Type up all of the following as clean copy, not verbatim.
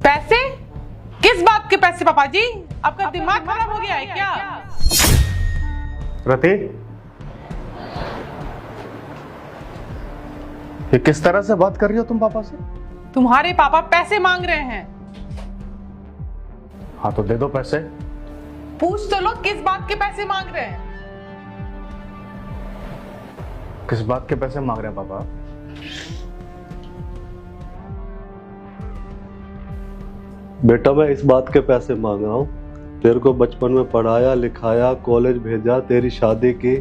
पैसे? किस बात के पैसे पापा जी? आपका दिमाग खराब हो गया है क्या? रति, ये किस तरह से बात कर रही हो तुम पापा से? तुम्हारे पापा पैसे मांग रहे हैं। हाँ तो दे दो पैसे। पूछ तो लो किस बात के पैसे मांग रहे हैं। किस बात के पैसे मांग रहे हैं पापा? बेटा मैं इस बात के पैसे मांग रहा हूँ। तेरे को बचपन में पढ़ाया लिखाया, कॉलेज भेजा, तेरी शादी की,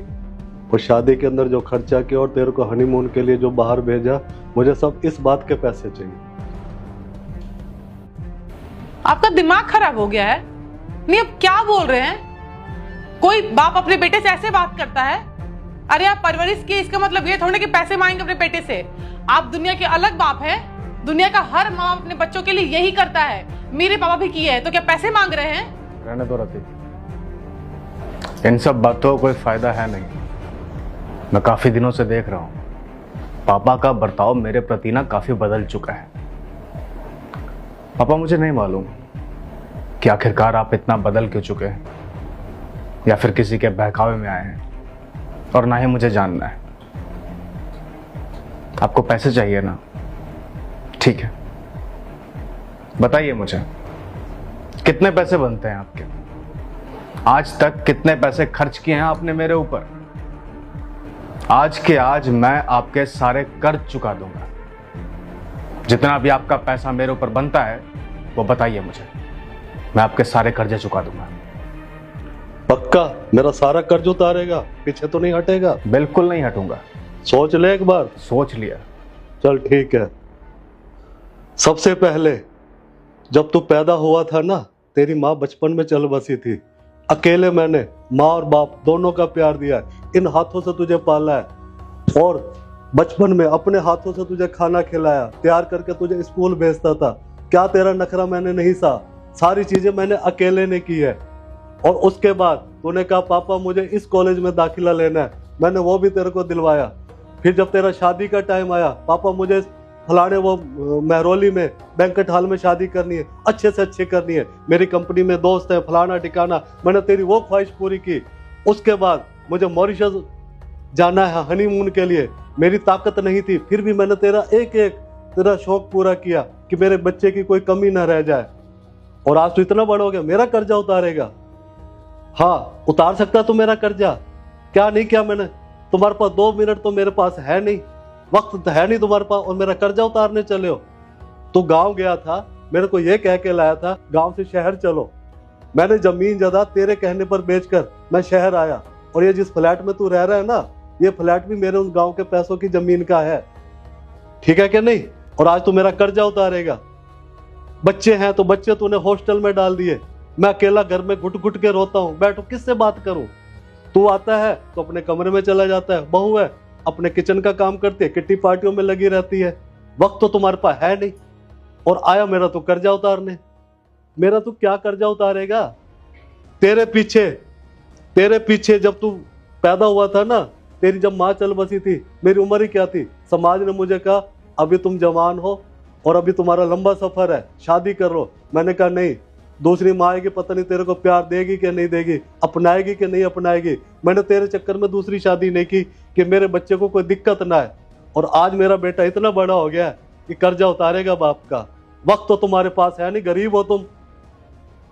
और शादी के अंदर जो खर्चा किया और तेरे को हनीमून के लिए जो बाहर भेजा, मुझे सब इस बात के पैसे चाहिए। आपका दिमाग खराब हो गया है? नहीं, अब क्या बोल रहे हैं? कोई बाप अपने बेटे से ऐसे बात करता है? अरे आप परवरिश की, इसका मतलब ये थोड़ा कि पैसे मांगेंगे अपने बेटे से। आप दुनिया के अलग बाप हैं। दुनिया का हर माँ अपने बच्चों के लिए यही करता है। मेरे पापा भी किए हैं, तो क्या पैसे मांग रहे हैं? रहने दो रति, इन सब बातों का कोई फायदा है नहीं। मैं काफी दिनों से देख रहा हूं पापा का बर्ताव मेरे प्रति ना काफी बदल चुका है। पापा मुझे नहीं मालूम कि आखिरकार आप इतना बदल क्यों चुके हैं, या फिर किसी के बहकावे में आए हैं, और ना ही मुझे जानना है। आपको पैसे चाहिए ना, ठीक है, बताइए मुझे कितने पैसे बनते हैं आपके? आज तक कितने पैसे खर्च किए हैं आपने मेरे ऊपर? आज के आज मैं आपके सारे कर्ज चुका दूंगा। जितना भी आपका पैसा मेरे ऊपर बनता है वो बताइए मुझे, मैं आपके सारे कर्जे चुका दूंगा। पक्का मेरा सारा कर्ज उतारेगा? पीछे तो नहीं हटेगा? बिल्कुल नहीं हटूंगा। सोच ले एक बार। सोच लिया। चल ठीक है। सबसे पहले जब तू पैदा हुआ था ना, तेरी माँ बचपन में चल बसी थी। अकेले मैंने माँ और बाप दोनों का प्यार दिया है। इन हाथों से तुझे पाला है, और बचपन में अपने हाथों से तुझे खाना खिलाया, तैयार करके तुझे स्कूल भेजता था। क्या तेरा नखरा मैंने नहीं सहा? सारी चीजें मैंने अकेले ने की है। और उसके बाद तूने कहा पापा मुझे इस कॉलेज में दाखिला लेना है, मैंने वो भी तेरे को दिलवाया। फिर जब तेरा शादी का टाइम आया, पापा मुझे फलाने वो महरौली में बैंकेट हॉल में शादी करनी है, अच्छे से अच्छी करनी है, मेरी कंपनी में दोस्त है, फलाना ठिकाना, मैंने तेरी वो ख्वाहिश पूरी की। उसके बाद मुझे मॉरिशस जाना है हनीमून के लिए, मेरी ताकत नहीं थी, फिर भी मैंने तेरा शौक पूरा किया कि मेरे बच्चे की कोई कमी ना रह जाए। और आज तो इतना बड़ा हो गया, मेरा कर्जा उतारेगा? हाँ उतार सकता तू मेरा कर्जा। क्या नहीं किया मैंने? तुम्हारे पास 2 मिनट तो मेरे पास है नहीं, वक्त तो है नहीं तुम्हारे पास, और मेरा कर्जा उतारने चले हो। तू गांव गया था, मेरे को ये कह के लाया था गांव से शहर चलो। मैंने जमीन जगह तेरे कहने पर बेचकर मैं शहर आया, और ये जिस फ्लैट में तू रह रहा है ना, ये फ्लैट भी मेरे उस गांव के पैसों की जमीन का है, ठीक है कि नहीं? और आज तू मेरा कर्जा उतारेगा। बच्चे हैं तो बच्चे तूने हॉस्टल में डाल दिए, मैं अकेला घर में घुट घुट के रोता हूँ, बैठो किससे बात करूं? तू आता है तो अपने कमरे में चला जाता है, बहू है अपने किचन का काम करती है, किट्टी पार्टियों में लगी रहती है, वक्त तो तुम्हारे पास है नहीं। और आया मेरा तो कर्जा उतारने। मेरा तू क्या कर्जा उतारेगा? तेरे पीछे जब तू पैदा हुआ था ना, तेरी जब माँ चल बसी थी, मेरी उम्र ही क्या थी? समाज ने मुझे कहा अभी तुम जवान हो और अभी तुम्हारा लंबा सफर है, शादी कर लो। मैंने कहा नहीं, दूसरी माँ आएगी, पता नहीं तेरे को प्यार देगी कि नहीं देगी, अपनाएगी कि नहीं अपनाएगी। मैंने तेरे चक्कर में दूसरी शादी नहीं की कि मेरे बच्चे को कोई दिक्कत ना है। और आज मेरा बेटा इतना बड़ा हो गया है कि कर्जा उतारेगा बाप का। वक्त तो तुम्हारे पास है नहीं, गरीब हो तुम,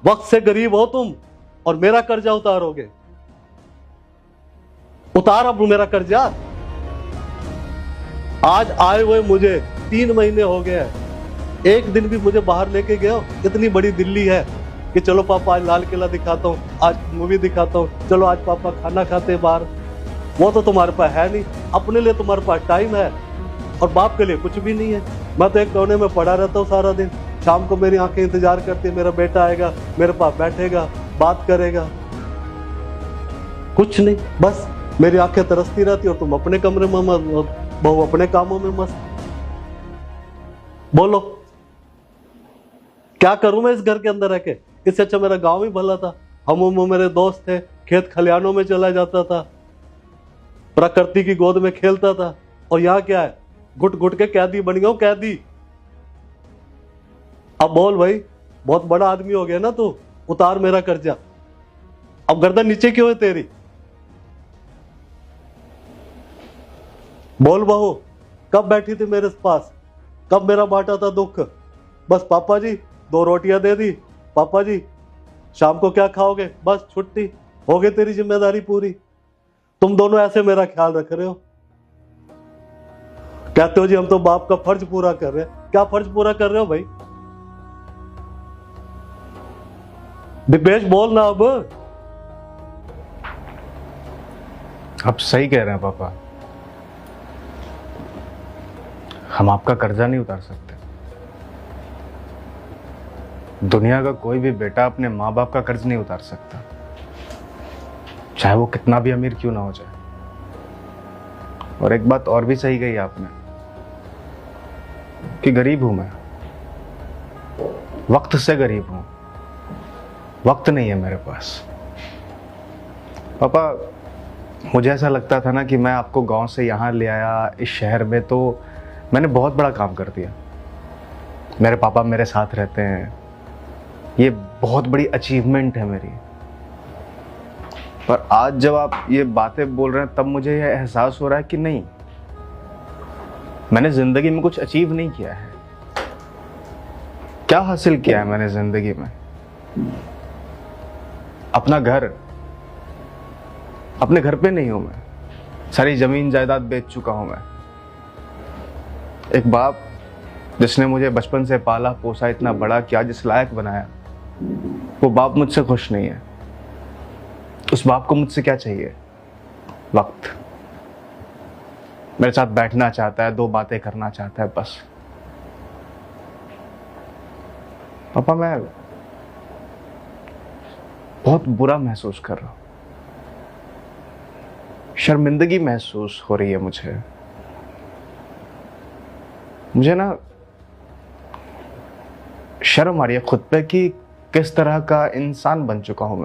वक्त से गरीब हो तुम, और मेरा कर्जा उतारोगे? उतार अब मेरा कर्जा। आज आए हुए मुझे 3 महीने हो गए हैं, एक दिन भी मुझे बाहर लेके गया? इतनी बड़ी दिल्ली है कि चलो पापा आज लाल किला दिखाता हूँ, आज मूवी दिखाता हूँ, चलो आज पापा खाना खाते हैं बाहर। वो तो तुम्हारे पास है नहीं। अपने लिए तुम्हारे पास टाइम है और बाप के लिए कुछ भी नहीं है। मैं तो एक कोने में पड़ा रहता हूँ सारा दिन, शाम को मेरी आंखें इंतजार करती है, मेरा बेटा आएगा, मेरे पास बैठेगा, बात करेगा, कुछ नहीं, बस मेरी आंखें तरसती रहती और तुम अपने कमरे में मस्त, बहू अपने कामों में मस्त। बोलो क्या करूं मैं इस घर के अंदर रह के? इससे अच्छा मेरा गांव ही भला था। हम मेरे दोस्त थे, खेत खलियानों में चला जाता था, प्रकृति की गोद में खेलता था। और यहाँ क्या है, घुट घुट के कैदी बन गया हूं, कैदी। अब बोल भाई, बहुत बड़ा आदमी हो गया ना तू, उतार मेरा कर्जा। अब गर्दन नीचे क्यों है तेरी? बोल बहू, कब बैठी थी मेरे पास, कब मेरा बांटा था दुख? बस पापा जी 2 रोटियां दे दी, पापा जी शाम को क्या खाओगे, बस छुट्टी हो गई, तेरी जिम्मेदारी पूरी। तुम दोनों ऐसे मेरा ख्याल रख रहे हो, कहते हो जी हम तो बाप का फर्ज पूरा कर रहे हैं। क्या फर्ज पूरा कर रहे हो भाई? दिपेश बोल ना अब। आप सही कह रहे हैं पापा, हम आपका कर्जा नहीं उतार सकते। दुनिया का कोई भी बेटा अपने माँ बाप का कर्ज नहीं उतार सकता, चाहे वो कितना भी अमीर क्यों ना हो जाए। और एक बात और भी सही कही आपने कि गरीब हूं मैं, वक्त से गरीब हूं, वक्त नहीं है मेरे पास। पापा, मुझे ऐसा लगता था ना कि मैं आपको गांव से यहाँ ले आया इस शहर में तो मैंने बहुत बड़ा काम कर दिया। मेरे पापा मेरे साथ रहते हैं, ये बहुत बड़ी अचीवमेंट है मेरी। पर आज जब आप ये बातें बोल रहे हैं तब मुझे ये एहसास हो रहा है कि नहीं, मैंने जिंदगी में कुछ अचीव नहीं किया है। क्या हासिल किया है मैंने जिंदगी में? अपना घर, अपने घर पे नहीं हूं मैं, सारी जमीन जायदाद बेच चुका हूं मैं। एक बाप जिसने मुझे बचपन से पाला पोसा, इतना बड़ा किया, जिस लायक बनाया, वो बाप मुझसे खुश नहीं है। उस बाप को मुझसे क्या चाहिए? वक्त। मेरे साथ बैठना चाहता है, 2 बातें करना चाहता है, बस। पापा, मैं बहुत बुरा महसूस कर रहा हूं, शर्मिंदगी महसूस हो रही है मुझे ना शर्म आ रही है खुद पे कि किस तरह का इंसान बन चुका हूं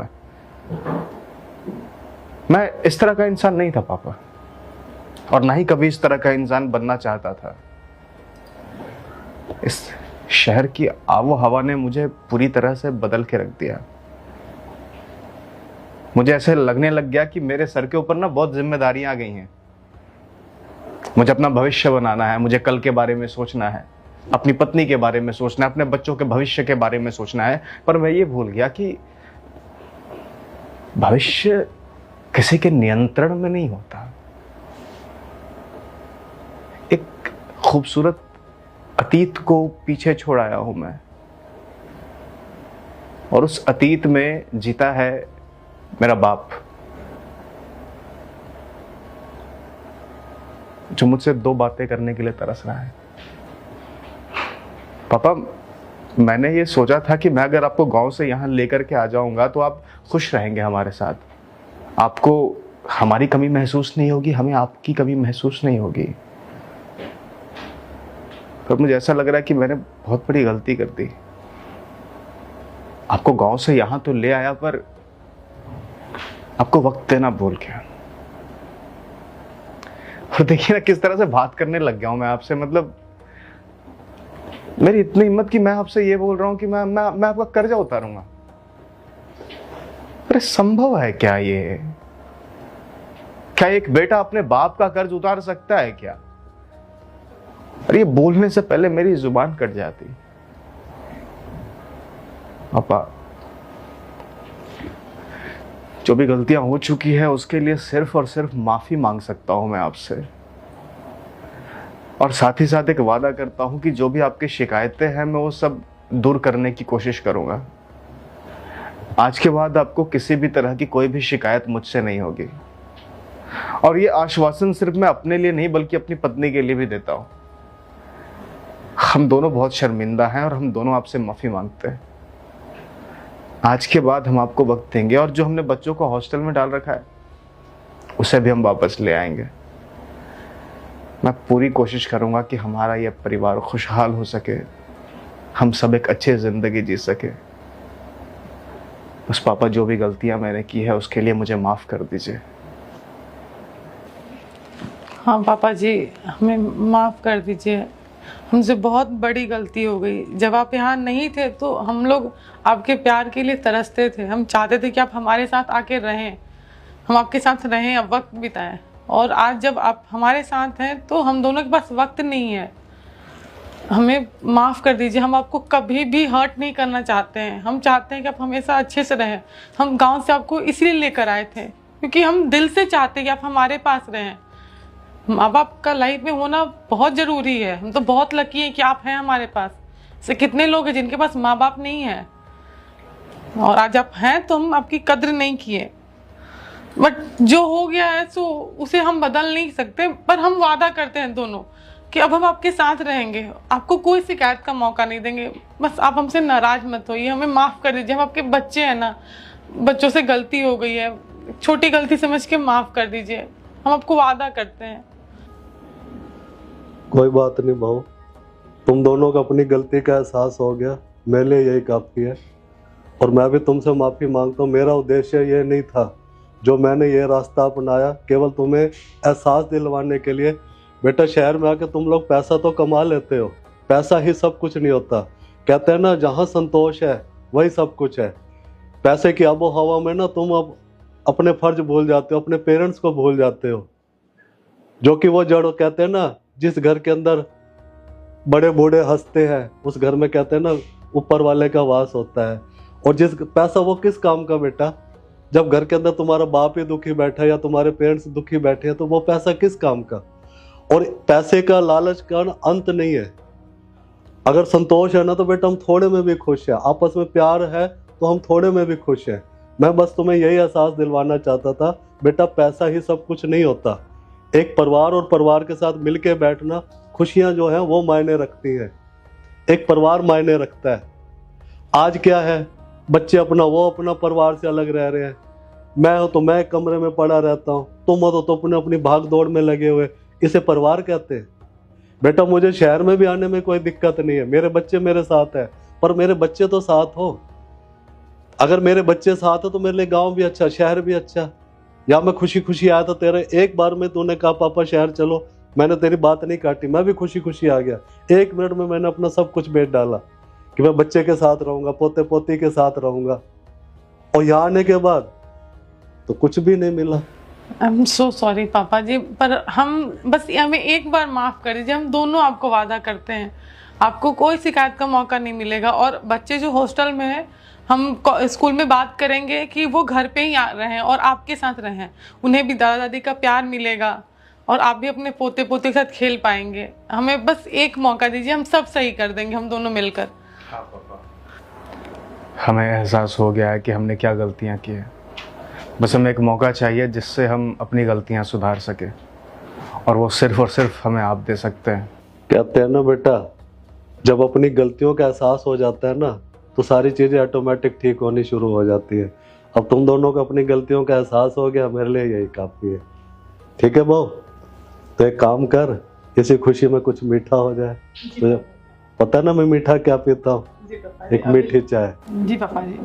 मैं इस तरह का इंसान नहीं था पापा, और ना ही कभी इस तरह का इंसान बनना चाहता था। इस शहर की आबो हवा ने मुझे पूरी तरह से बदल के रख दिया। मुझे ऐसे लगने लग गया कि मेरे सर के ऊपर ना बहुत जिम्मेदारियां आ गई हैं। मुझे अपना भविष्य बनाना है, मुझे कल के बारे में सोचना है, अपनी पत्नी के बारे में सोचना है, अपने बच्चों के भविष्य के बारे में सोचना है। पर मैं ये भूल गया कि भविष्य किसी के नियंत्रण में नहीं होता। एक खूबसूरत अतीत को पीछे छोड़ आया हूं मैं, और उस अतीत में जीता है मेरा बाप, जो मुझसे 2 बातें करने के लिए तरस रहा है। पापा, मैंने ये सोचा था कि मैं अगर आपको गांव से यहां लेकर के आ जाऊंगा तो आप खुश रहेंगे हमारे साथ, आपको हमारी कमी महसूस नहीं होगी, हमें आपकी कमी महसूस नहीं होगी। पर मुझे ऐसा लग रहा है कि मैंने बहुत बड़ी गलती कर दी। आपको गांव से यहां तो ले आया, पर आपको वक्त देना भूल गया। और देखिए ना किस तरह से बात करने लग गया हूं मैं आपसे। मतलब मेरी इतनी हिम्मत कि मैं आपसे ये बोल रहा हूं कि मैं आपका कर्जा उतारूंगा। अरे संभव है क्या ये? क्या एक बेटा अपने बाप का कर्ज उतार सकता है क्या? अरे ये बोलने से पहले मेरी जुबान कट जाती। पापा, जो भी गलतियां हो चुकी है उसके लिए सिर्फ और सिर्फ माफी मांग सकता हूं मैं आपसे, और साथ ही साथ एक वादा करता हूं कि जो भी आपकी शिकायतें हैं मैं वो सब दूर करने की कोशिश करूंगा। आज के बाद आपको किसी भी तरह की कोई भी शिकायत मुझसे नहीं होगी। और ये आश्वासन सिर्फ मैं अपने लिए नहीं बल्कि अपनी पत्नी के लिए भी देता हूं। हम दोनों बहुत शर्मिंदा हैं और हम दोनों आपसे माफी मांगते हैं। आज के बाद हम आपको वक्त देंगे, और जो हमने बच्चों को हॉस्टल में डाल रखा है उसे भी हम वापस ले आएंगे। मैं पूरी कोशिश करूंगा कि हमारा यह परिवार खुशहाल हो सके, हम सब एक अच्छी जिंदगी जी सके। बस पापा, जो भी गलतियां मैंने की है उसके लिए मुझे माफ कर दीजिए। हाँ पापा जी, हमें माफ कर दीजिए। हमसे बहुत बड़ी गलती हो गई। जब आप यहाँ नहीं थे तो हम लोग आपके प्यार के लिए तरसते थे। हम चाहते थे कि आप हमारे साथ आके रहें, हम आपके साथ रहें, अब वक्त बिताएं। और आज जब आप हमारे साथ हैं तो हम दोनों के पास वक्त नहीं है। हमें माफ़ कर दीजिए, हम आपको कभी भी हर्ट नहीं करना चाहते हैं। हम चाहते हैं कि आप हमेशा अच्छे से रहें। हम गांव से आपको इसलिए लेकर आए थे क्योंकि हम दिल से चाहते हैं कि आप हमारे पास रहें। माँ बाप का लाइफ में होना बहुत ज़रूरी है। हम तो बहुत लकी हैं कि आप हैं हमारे पास। ऐसे कितने लोग हैं जिनके पास माँ बाप नहीं है, और आज आप हैं तो हम आपकी कद्र नहीं किए। बट जो हो गया है सो उसे हम बदल नहीं सकते, पर हम वादा करते हैं दोनों कि अब हम आपके साथ रहेंगे, आपको कोई शिकायत का मौका नहीं देंगे। बस आप हमसे नाराज़ मत होइए, हमें माफ़ कर दीजिए। हम आपके बच्चे हैं ना, बच्चों से गलती हो गई है, छोटी गलती समझ के माफ़ कर दीजिए। हम आपको वादा करते हैं। कोई बात नहीं भाऊ, तुम दोनों को अपनी गलती का एहसास हो गया, मेरे लिए यही काफ़ी है। और मैं भी तुमसे माफ़ी मांगता हूँ। मेरा उद्देश्य ये नहीं था जो मैंने ये रास्ता अपनाया, केवल तुम्हें एहसास दिलवाने के लिए। बेटा, शहर में आके तुम लोग पैसा तो कमा लेते हो, पैसा ही सब कुछ नहीं होता। कहते हैं ना, जहाँ संतोष है वही सब कुछ है। पैसे की आबो हवा में ना तुम अब अपने फर्ज भूल जाते हो, अपने पेरेंट्स को भूल जाते हो, जो कि वो जड़ कहते हैं ना, जिस घर के अंदर बड़े बूढ़े हंसते हैं उस घर में कहते हैं ना ऊपर वाले का वास होता है। और जिस पैसा वो किस काम का बेटा, जब घर के अंदर तुम्हारा बाप ही दुखी बैठा है या तुम्हारे पेरेंट्स दुखी बैठे हैं तो वो पैसा किस काम का। और पैसे का लालच का अंत नहीं है। अगर संतोष है ना तो बेटा हम थोड़े में भी खुश हैं, आपस में प्यार है तो हम थोड़े में भी खुश हैं। मैं बस तुम्हें यही एहसास दिलवाना चाहता था बेटा, पैसा ही सब कुछ नहीं होता। एक परिवार और परिवार के साथ मिलके बैठना, खुशियां जो हैं वो मायने रखती हैं। एक परिवार मायने रखता है। आज क्या है, बच्चे अपना परिवार से अलग रह रहे हैं। मैं हो तो मैं एक कमरे में पड़ा रहता हूँ, तुम हो तो अपनी भाग दौड़ में लगे हुए। इसे परिवार कहते हैं। बेटा, मुझे शहर में भी आने में कोई दिक्कत नहीं है, मेरे बच्चे मेरे साथ है, पर मेरे बच्चे तो साथ हो। अगर मेरे बच्चे साथ हो तो मेरे लिए गांव भी अच्छा, शहर भी अच्छा। या मैं खुशी खुशी आया तो तेरे एक बार में तूने कहा पापा शहर चलो, मैंने तेरी बात नहीं काटी, मैं भी खुशी खुशी आ गया। 1 मिनट में मैंने अपना सब कुछ बेच डाला कि मैं बच्चे के साथ रहूंगा, पोते पोती के साथ रहूंगा। और यहाँ आने के बाद तो कुछ भी नहीं मिला। आई एम सो सॉरी पापा जी, पर हमें एक बार माफ़ कर दीजिए। हम दोनों आपको वादा करते हैं आपको कोई शिकायत का मौका नहीं मिलेगा। और बच्चे जो हॉस्टल में हैं, हम स्कूल में बात करेंगे कि वो घर पे ही रहें और आपके साथ रहें। उन्हें भी दादा दादी का प्यार मिलेगा और आप भी अपने पोते पोते के साथ खेल पाएंगे। हमें बस एक मौका दीजिए, हम सब सही कर देंगे, हम दोनों मिलकर। हाँ पापा, हमें एहसास हो गया है कि हमने क्या गलतियाँ की हैं। बस हमें एक मौका चाहिए जिससे हम अपनी गलतियाँ सुधार सके, और वो सिर्फ और सिर्फ हमें आप दे सकते हैं। कहते हैं ना बेटा, जब अपनी गलतियों का एहसास हो जाता है ना तो सारी चीज़ें ऑटोमेटिक ठीक होनी शुरू हो जाती है। अब तुम दोनों को अपनी गलतियों का एहसास हो गया, मेरे लिए यही काफ़ी है। ठीक है बहू, तो एक काम कर, इसी खुशी में कुछ मीठा हो जाए। तो पता ना मैं मीठा क्या पीता हूँ, एक मीठी चाय। जी पापा जी।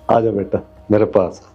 आ जा बेटा मेरे पास।